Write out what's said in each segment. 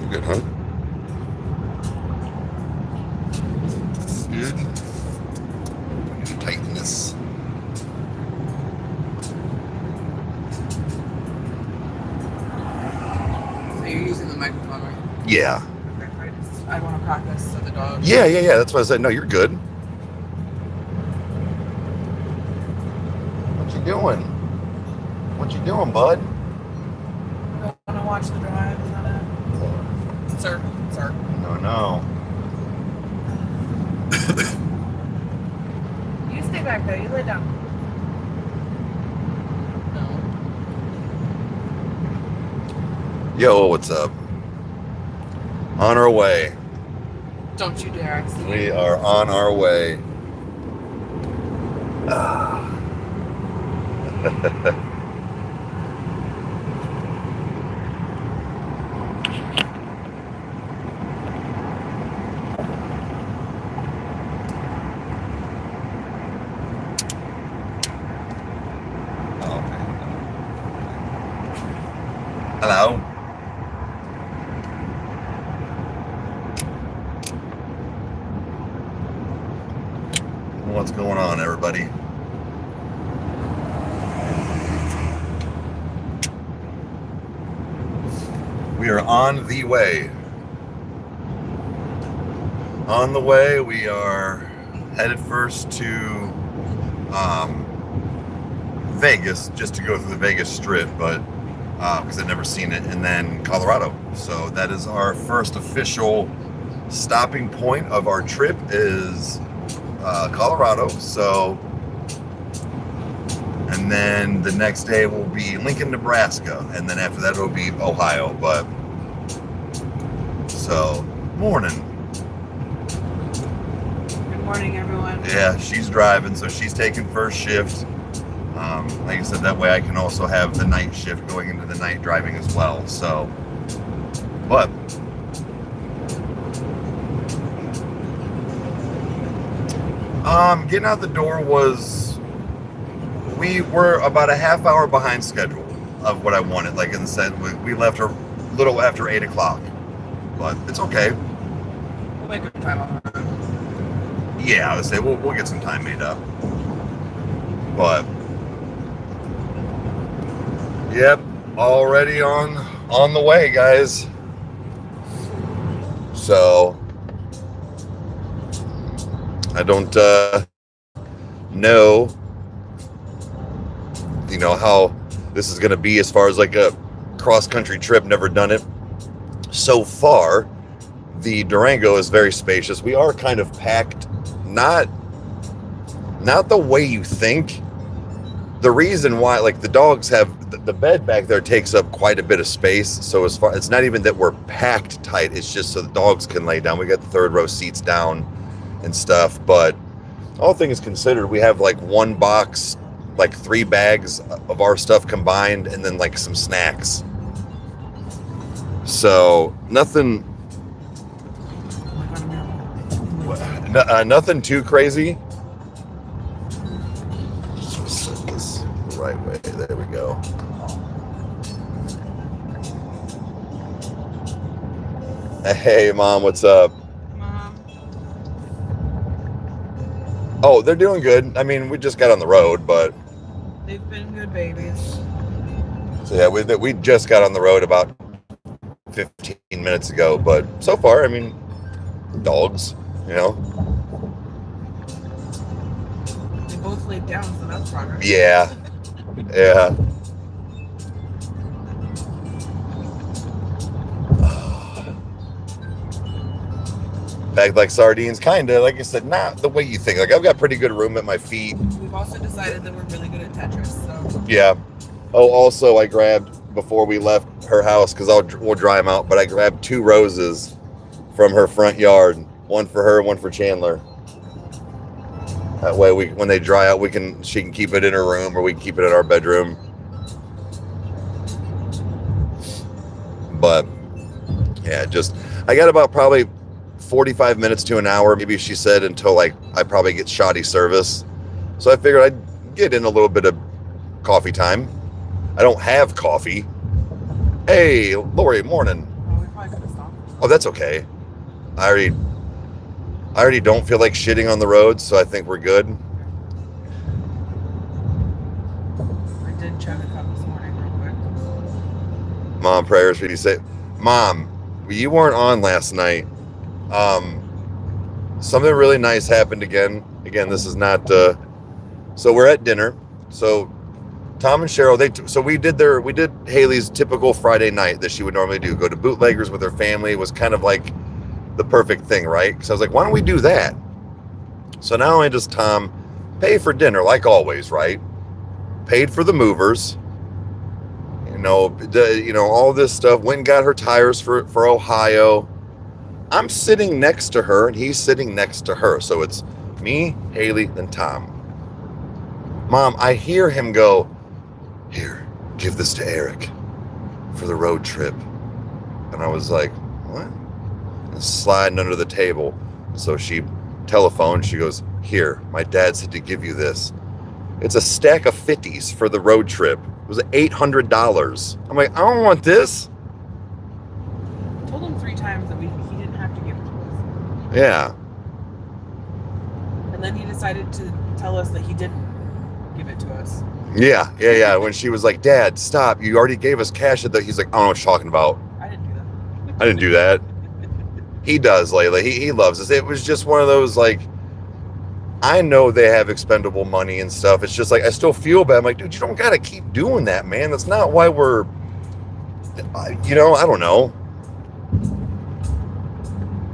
Good, huh? Good. I need to tighten this. So you're using the microphone, right? Yeah. Okay, I want to practice with the dog. Yeah. That's what I said. No, you're good. What you doing? What you doing, bud? I want to watch the drive. Is that it? Sir. No. You stay back there. You lay down. No. Yo, what's up? On our way. Don't you dare. We are on our way. Hello. What's going on, everybody? We are on the way. On the way, we are headed first to Vegas, just to go through the Vegas Strip, but because I've never seen it, and then Colorado. So that is our first official stopping point of our trip is Colorado. So, and then the next day will be Lincoln, Nebraska, and then after that it'll be Ohio. But so, morning. Good morning, everyone. Yeah, she's driving, so she's taking first shift. Like I said, that way I can also have the night shift going into the night driving as well. So, but getting out the door we were about a half hour behind schedule of what I wanted. Like in the sense, we left a little after 8 o'clock, but it's okay. We'll make a time on that. Yeah, I would say we'll get some time made up. But yep, already on the way, guys. So I don't know, how this is going to be as far as like a cross-country trip. Never done it. So far, the Durango is very spacious. We are kind of packed, not the way you think. The reason why, like, the dogs have the bed back there takes up quite a bit of space. So as far, it's not even that we're packed tight. It's just so the dogs can lay down. We got the third row seats down and stuff. But all things considered, we have like one box, like 3 bags of our stuff combined, and then like some snacks. So nothing too crazy. Set this the right way. There we go. Hey, Mom, what's up? Mom. Oh, they're doing good. I mean, we just got on the road, but They've been good babies. so yeah, we just got on the road about 15 minutes ago, but so far, I mean, dogs, They both laid down, so that's progress. Yeah. Packed like sardines, kinda. Like I said, not the way you think. Like, I've got pretty good room at my feet. We've also decided that we're really good at Tetris, so. Yeah. Oh, also, I grabbed, before we left her house, because we'll dry them out, but I grabbed 2 roses from her front yard. One for her, one for Chandler. That way, when they dry out, she can keep it in her room, or we can keep it in our bedroom. But yeah, I got about probably 45 minutes to an hour, maybe she said, until I probably get shoddy service. So I figured I'd get in a little bit of coffee time. I don't have coffee. Hey, Lori, morning. Well, we probably could have stopped. Oh, that's okay. I already don't feel like shitting on the road, so I think we're good. I did chug a cup this morning real quick. Mom, prayers for you. Say, Mom, you weren't on last night. Something really nice happened again. Again, this is not. So we're at dinner. So Tom and Cheryl, we did Haley's typical Friday night that she would normally do. Go to Bootleggers with her family. It was kind of like the perfect thing, right? Because I was like, why don't we do that? So not only does Tom pay for dinner, like always, right? Paid for the movers. All this stuff. Went and got her tires for Ohio. I'm sitting next to her, and he's sitting next to her. So it's me, Haley, and Tom. Mom, I hear him go, here, give this to Eric for the road trip. And I was like, what? And sliding under the table. So she telephoned. She goes, here, my dad said to give you this. It's a stack of 50s for the road trip. It was $800. I'm like, I don't want this. I told him 3 times that he didn't have to give it to us. Yeah. And then he decided to tell us that he didn't give it to us. Yeah. When she was like, Dad, stop. You already gave us cash at the... He's like, I don't know what you're talking about. I didn't do that. I didn't do that. He does, Layla. He loves us. It was just one of those, like... I know they have expendable money and stuff. It's just like, I still feel bad. I'm like, dude, you don't got to keep doing that, man. That's not why we're... I don't know.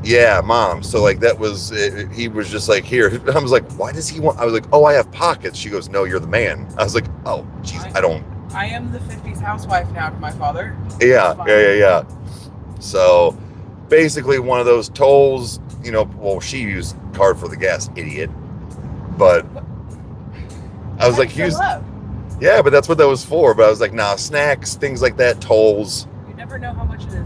Yeah, Mom. So like that was it, he was just like, here. I was like, why does he want? I was like, oh, I have pockets. She goes, no, you're the man. I was like, oh, geez, I don't. I am the 50s housewife now to my father. Yeah. So basically one of those tolls, well, she used card for the gas, idiot. But I was like, yeah, but that's what that was for. But I was like, nah, snacks, things like that, tolls. You never know how much it is.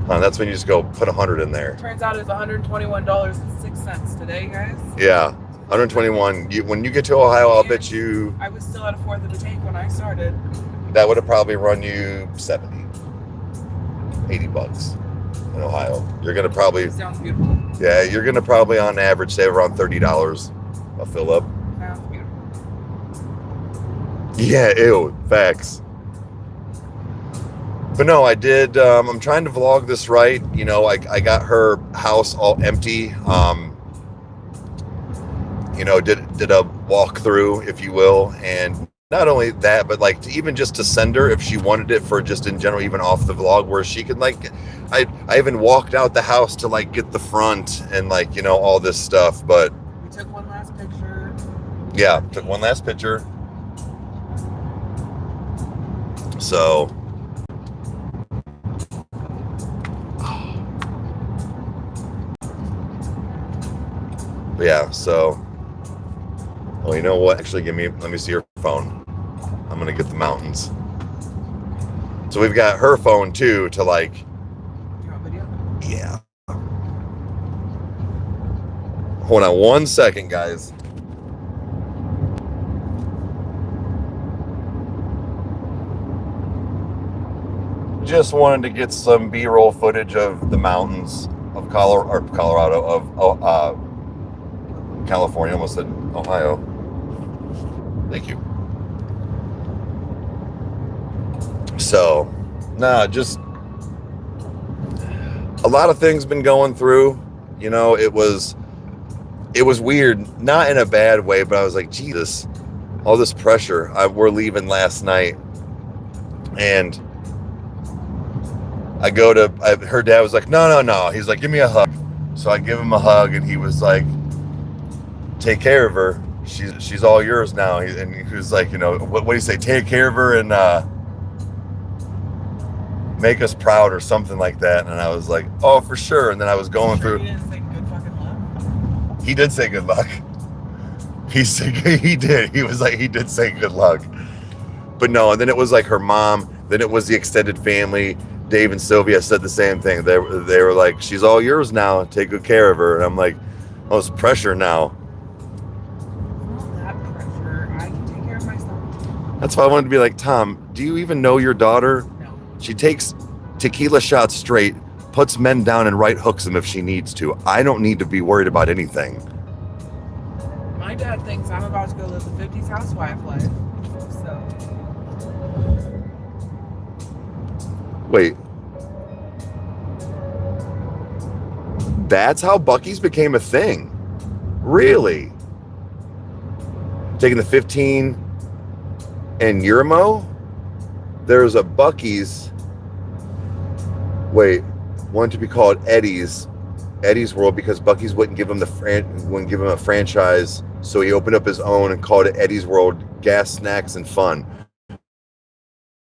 That's when you just go put 100 in there. Turns out it's $121.06 today, guys. Yeah, 121. When you get to Ohio, I'll bet you... I was still at a fourth of a tank when I started. That would have probably run you $70, $80 in Ohio. You're going to probably... Sounds beautiful. Yeah, you're going to probably on average save around $30 a fill up. Sounds beautiful. Yeah, ew, facts. But no, I did. I'm trying to vlog this right. I got her house all empty. Did a walkthrough, if you will, and not only that, but like even just to send her if she wanted it for just in general, even off the vlog, where she could like, I even walked out the house to like get the front and like all this stuff. But we took one last picture. Yeah, took one last picture. So. Yeah, so, well, you know what? Actually, let me see your phone. I'm going to get the mountains. So we've got her phone too to like, You want video? yeah. Hold on 1 second, guys. Just wanted to get some B-roll footage of the mountains of Colorado, of California, almost said Ohio. Thank you. So, just a lot of things been going through. It was weird, not in a bad way, but I was like, Jesus, all this pressure. We're leaving last night, and I go to, her dad was like, no. He's like, give me a hug. So I give him a hug, and he was like, take care of her. She's all yours now. And he was like, what do you say? Take care of her and make us proud or something like that. And I was like, oh, for sure. And then I was going through. He didn't say good fucking luck. He did say good luck. He did. He was like, he did say good luck. But no, and then it was like her mom. Then it was the extended family. Dave and Sylvia said the same thing. They were like, she's all yours now. Take good care of her. And I'm like, oh, it's pressure now. Myself. That's why I wanted to be like, Tom, do you even know your daughter? No. She takes tequila shots straight, puts men down and right hooks them if she needs to. I don't need to be worried about anything. My dad thinks I'm about to go live the 50s housewife life. So. Wait. That's how Buc-ee's became a thing. Really? Taking the 15 and Eurimo? There's a Buc-ee's. Wait, wanted to be called Eddie's World because Buc-ee's wouldn't give him a franchise, so he opened up his own and called it Eddie's World Gas, Snacks, and Fun.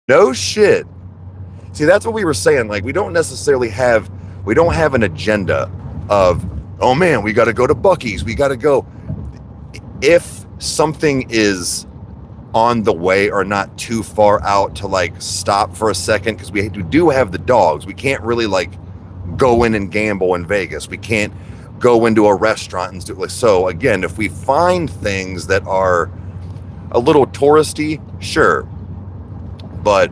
No shit. See, that's what we were saying. Like, we don't have an agenda of, oh man, we got to go to Buc-ee's. We got to go. If something is on the way or not too far out to like stop for a second, because we do have the dogs. We can't really like go in and gamble in Vegas. We can't go into a restaurant and do like, so again, if we find things that are a little touristy, sure. But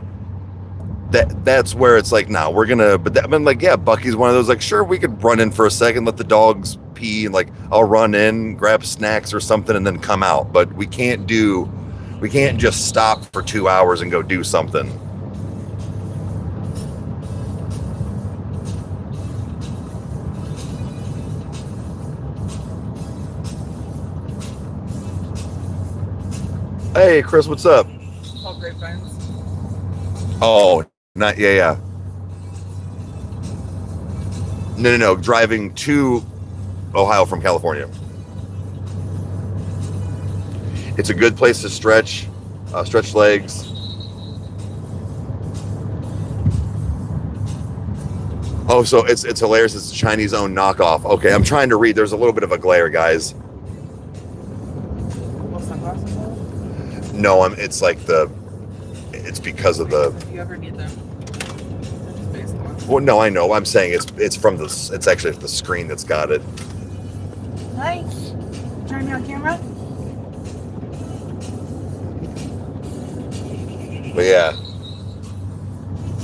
that's where it's like, no, we're gonna, but that, I mean, like, yeah, Buc-ee's one of those, like, sure, we could run in for a second, let the dogs pee, and like, I'll run in, grab snacks or something, and then come out. But we can't just stop for 2 hours and go do something. Hey, Chris, what's up? All great friends. Oh, not, yeah. No, driving to Ohio from California. It's a good place to stretch legs. Oh, so it's hilarious. It's a Chinese-owned knockoff. Okay, I'm trying to read. There's a little bit of a glare, guys. What sunglasses are? No, it's like it's because of the. If you ever need them. Well, no, I know. I'm saying it's from the. It's actually the screen that's got it. Nice. Turn me on camera. But yeah.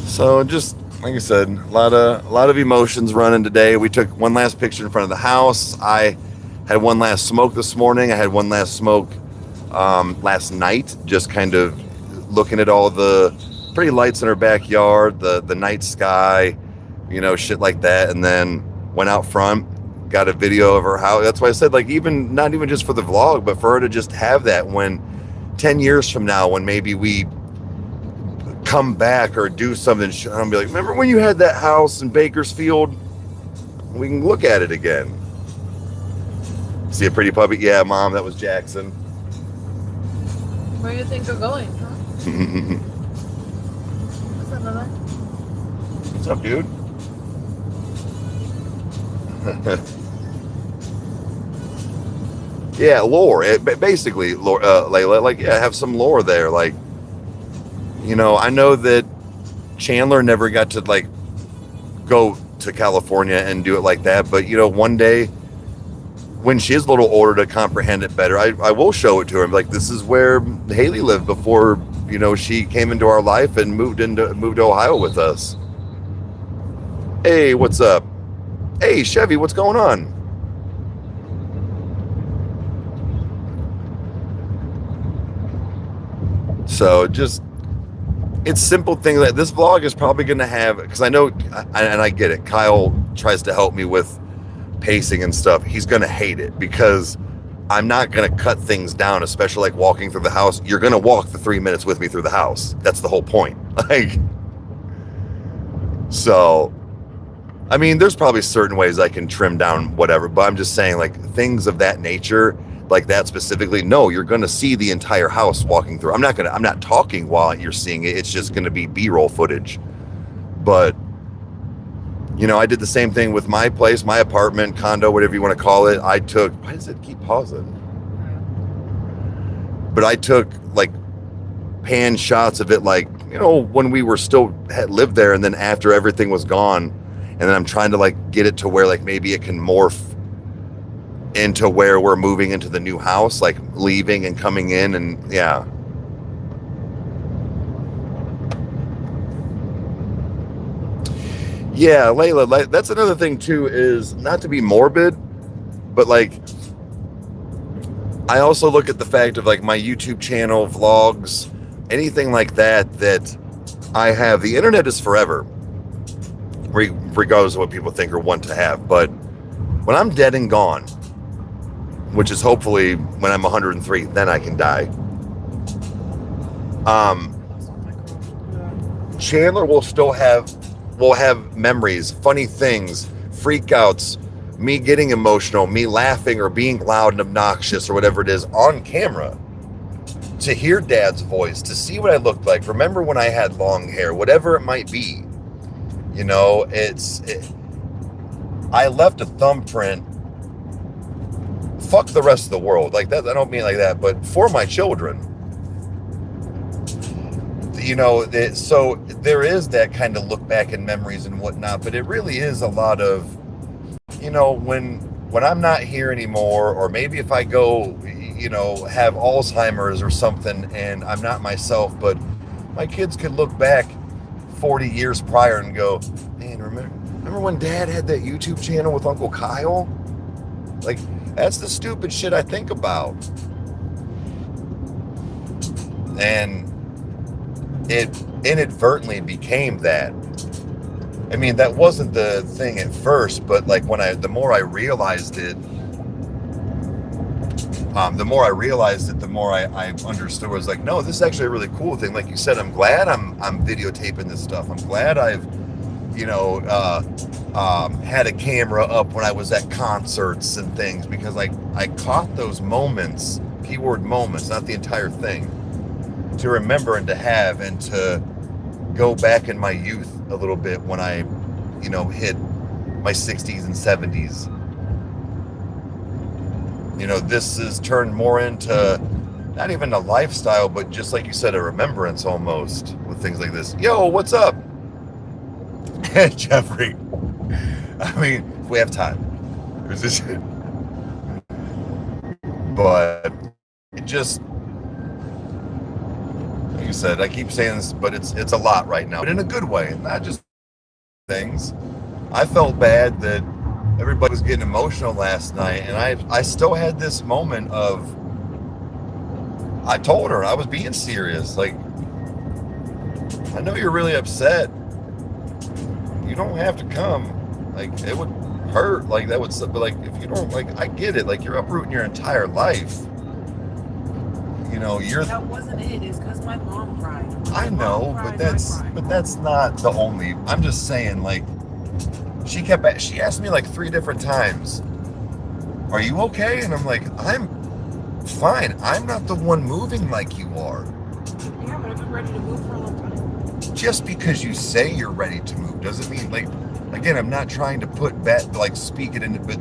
So just like I said, a lot of emotions running today. We took one last picture in front of the house. I had one last smoke this morning. I had one last smoke last night. Just kind of looking at all the pretty lights in our backyard, the night sky, shit like that. And then went out front, got a video of her house. That's why I said, like, not even just for the vlog, but for her to just have that when 10 years from now, when maybe we come back or do something, I'll be like, remember when you had that house in Bakersfield? We can look at it again. See a pretty puppy? Yeah, Mom, that was Jackson. Where do you think they're going, huh? What's up, Mama? What's up, dude? Yeah, lore. Basically, lore, Layla, like, yeah, have some lore there. Like, I know that Chandler never got to like go to California and do it like that, but one day when she is a little older to comprehend it better, I will show it to her. Like, this is where Haley lived before, she came into our life and moved to Ohio with us. Hey, what's up? Hey, Chevy, what's going on? So just, it's simple things like this vlog is probably going to have, because I know, and I get it, Kyle tries to help me with pacing and stuff. He's going to hate it because I'm not going to cut things down, especially like walking through the house. You're going to walk the 3 minutes with me through the house. That's the whole point. Like, so, I mean, there's probably certain ways I can trim down whatever, but I'm just saying, like, things of that nature, like that specifically, no, you're going to see the entire house walking through. I'm not talking while you're seeing it. It's just going to be B-roll footage. But, I did the same thing with my place, my apartment, condo, whatever you want to call it. Why does it keep pausing? But I took like pan shots of it, like, when we were had lived there, and then after everything was gone, and then I'm trying to like get it to where like maybe it can morph into where we're moving into the new house, like leaving and coming in, and yeah. Yeah, Layla, like, that's another thing too, is not to be morbid, but like, I also look at the fact of like my YouTube channel, vlogs, anything like that, that I have. The internet is forever, regardless of what people think or want to have. But when I'm dead and gone, which is hopefully when I'm 103, then I can die. Chandler will still have memories, funny things, freakouts, me getting emotional, me laughing or being loud and obnoxious or whatever it is on camera. To hear Dad's voice, to see what I looked like, remember when I had long hair, whatever it might be. You know, I left a thumbprint. Fuck the rest of the world. Like that, I don't mean like that, but for my children. You know, so there is that kind of look back in memories and whatnot, but it really is a lot of, you know, when I'm not here anymore, or maybe if I go, you know, have Alzheimer's or something and I'm not myself, but my kids could look back 40 years prior and go, man, remember when Dad had that YouTube channel with Uncle Kyle? Like, that's the stupid shit I think about. And it inadvertently became that. I mean, that wasn't the thing at first, but like the more I realized it, the more I understood. Was like, no, this is actually a really cool thing. Like you said, I'm glad I'm videotaping this stuff. I'm glad I've, you know, had a camera up when I was at concerts and things, because I caught those moments, keyword moments, not the entire thing, to remember and to have, and to go back in my youth a little bit when I, you know, hit my 60s and 70s. You know, this has turned more into not even a lifestyle, but just like you said, a remembrance almost, with things like this. Yo, what's up? Jeffrey. I mean, if we have time. There's this. But it just, like you said, I keep saying this, but it's a lot right now, but in a good way, not just things. I felt bad that everybody was getting emotional last night, and I still had this moment of, I told her I was being serious. Like, I know you're really upset. You don't have to come. Like, it would hurt. Like, that would, but like, if you don't, like, I get it. Like, you're uprooting your entire life. You know, that wasn't it. It's because my mom cried. I know, but that's not the only. I'm just saying, like, she asked me like 3 different times, are you okay? And I'm like, I'm fine. I'm not the one moving like you are. Yeah, but I've been ready to move for a long time. Just because you say you're ready to move doesn't mean, like, again, I'm not trying to speak it into, but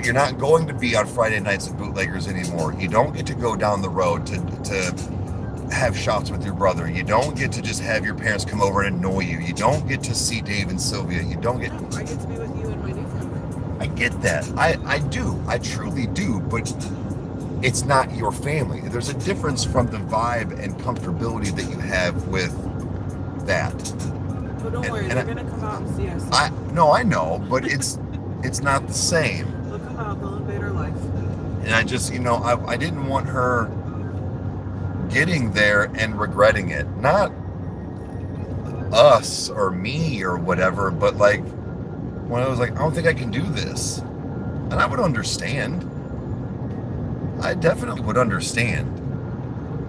you're not going to be on Friday nights at Bootleggers anymore. You don't get to go down the road to have shots with your brother. You don't get to just have your parents come over and annoy you. You don't get to see Dave and Sylvia. You don't get. I get to be with you and my new family. I get that. I do. I truly do. But it's not your family. There's a difference from the vibe and comfortability that you have with that. But don't worry, they're gonna come out and see us. I know, but it's not the same. They'll come out, they'll invade our life. And I just, I didn't want her getting there and regretting it. Not us or me or whatever, but like, when I was like, I don't think I can do this. And I would understand. I definitely would understand.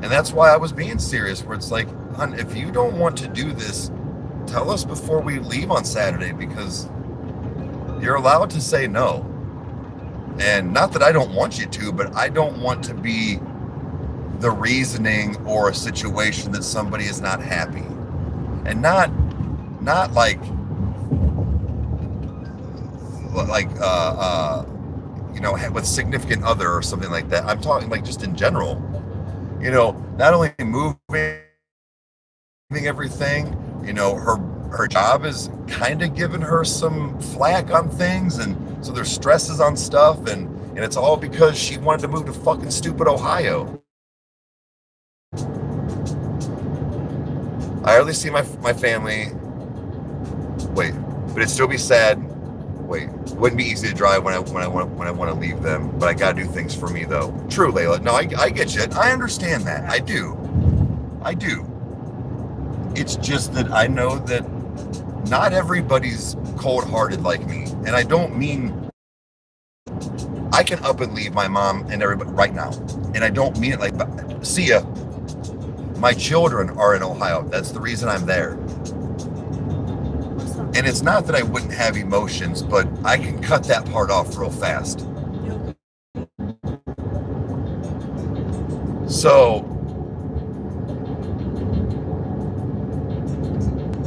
And that's why I was being serious, where it's like, hon, if you don't want to do this, tell us before we leave on Saturday, because you're allowed to say no. And not that I don't want you to, but I don't want to be the reasoning or a situation that somebody is not happy. And not like with significant other or something like that. I'm talking like just in general. Not only moving everything, her job is kind of giving her some flack on things, and so there's stresses on stuff, and it's all because she wanted to move to fucking stupid Ohio. I hardly see my family. Wait, but it'd still be sad. Wait, wouldn't be easy to drive when I want to leave them, but I gotta do things for me though. True, Layla. No, I get you. I understand that. I do. It's just that I know that not everybody's cold-hearted like me, and I don't mean I can up and leave my mom and everybody right now, and I don't mean it like, see ya. My children are in Ohio. That's the reason I'm there. And it's not that I wouldn't have emotions, but I can cut that part off real fast. So,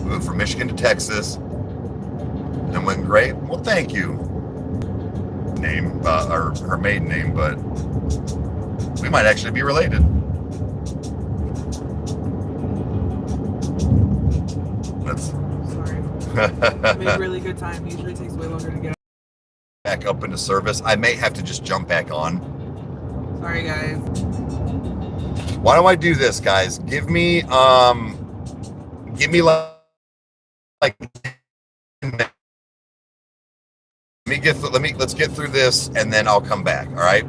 moved from Michigan to Texas, and went great. Well, thank you. Name, or her maiden name, but we might actually be related. That's. Sorry. I made really good time. Usually it takes way longer to get Back up into service. I may have to just jump back on. Sorry, guys. Why don't I do this, guys? Give me like let's get through this and then I'll come back. All right.